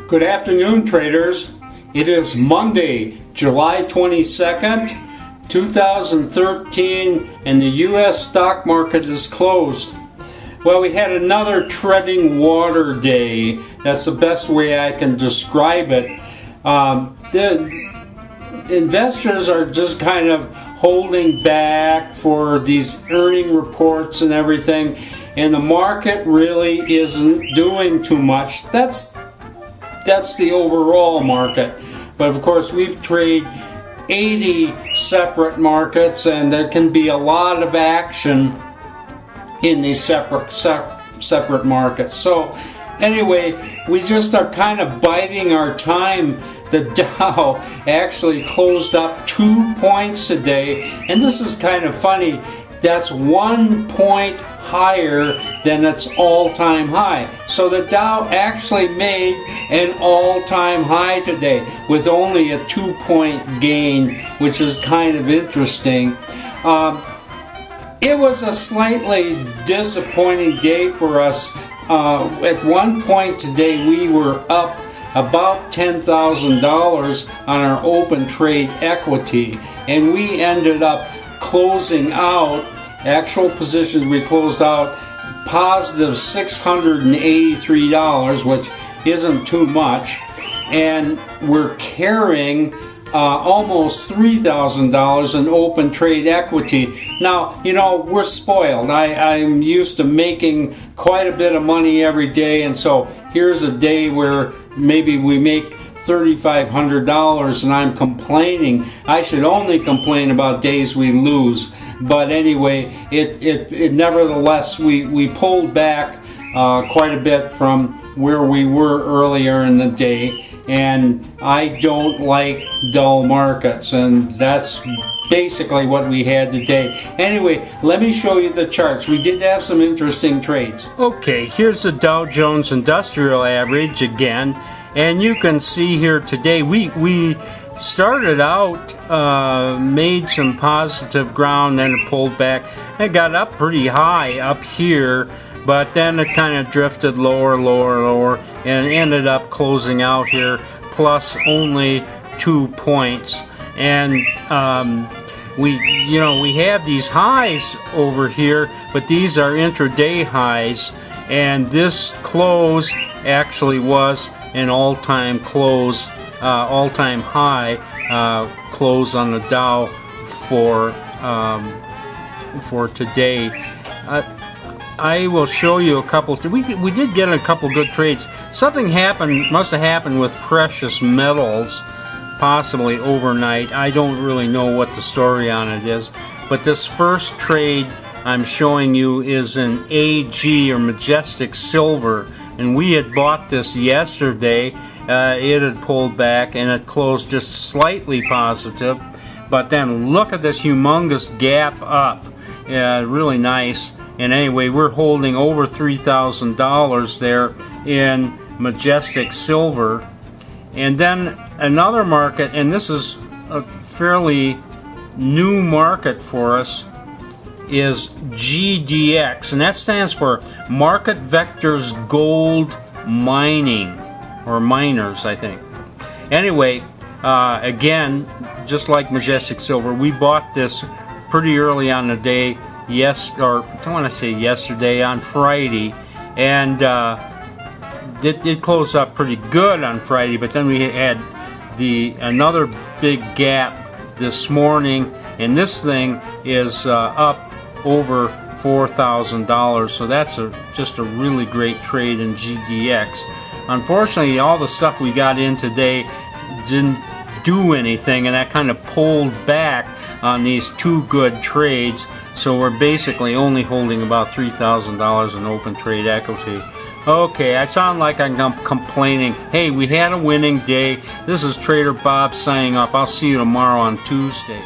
Good afternoon, traders. It is Monday, July 22nd, 2013, and the U.S. stock market is closed. Well, we had another treading water day. That's the best way I can describe it. The investors are just kind of holding back for these earning reports and everything, and the market really isn't doing too much. That's the overall market. But of course, we trade 80 separate markets, and there can be a lot of action in these separate markets. So anyway, we just are kind of biding our time. The Dow actually closed up 2 points today, and this is kind of funny. That's 1 point higher than its all-time high. So the Dow actually made an all-time high today with only a 2-point gain, which is kind of interesting. It was a slightly disappointing day for us. At one point today, we were up about $10,000 on our open trade equity, and we ended up closing out actual positions. We closed out positive $683, which isn't too much, and we're carrying almost $3,000 in open trade equity. Now, you know, we're spoiled. I'm used to making quite a bit of money every day, and so here's a day where maybe we make $3,500 and I'm complaining. I should only complain about days we lose. But anyway, it nevertheless, we pulled back quite a bit from where we were earlier in the day, and I don't like dull markets, and that's basically what we had today. Anyway, let me show you the charts. We did have some interesting trades. Okay, here's the Dow Jones Industrial Average again, and you can see here today we started out, made some positive ground, then it pulled back. It got up pretty high up here, but then it kind of drifted lower, and ended up closing out here plus only 2 points. And we have these highs over here, but these are intraday highs, and this close actually was an all-time close, all-time high close on the Dow for today. I will show you a couple. We did get a couple good trades. Something must have happened with precious metals, possibly overnight. I don't really know what the story on it is, but this first trade I'm showing you is an AG, or Majestic Silver, and we had bought this yesterday. It had pulled back and it closed just slightly positive, but then look at this humongous gap up. Really nice. And anyway, we're holding over $3,000 there in Majestic Silver. And then another market, and this is a fairly new market for us, is GDX, and that stands for Market Vectors Gold Mining, or Miners, I think. Anyway, again, just like Majestic Silver, we bought this pretty early on the day, yesterday, on Friday, and it closed up pretty good on Friday, but then we had another big gap this morning, and this thing is up over $4,000, so that's just a really great trade in GDX. Unfortunately, all the stuff we got in today didn't do anything, and that kind of pulled back on these two good trades, so we're basically only holding about $3,000 in open trade equity. Okay, I sound like I'm complaining. Hey, we had a winning day. This is Trader Bob signing off. I'll see you tomorrow on Tuesday.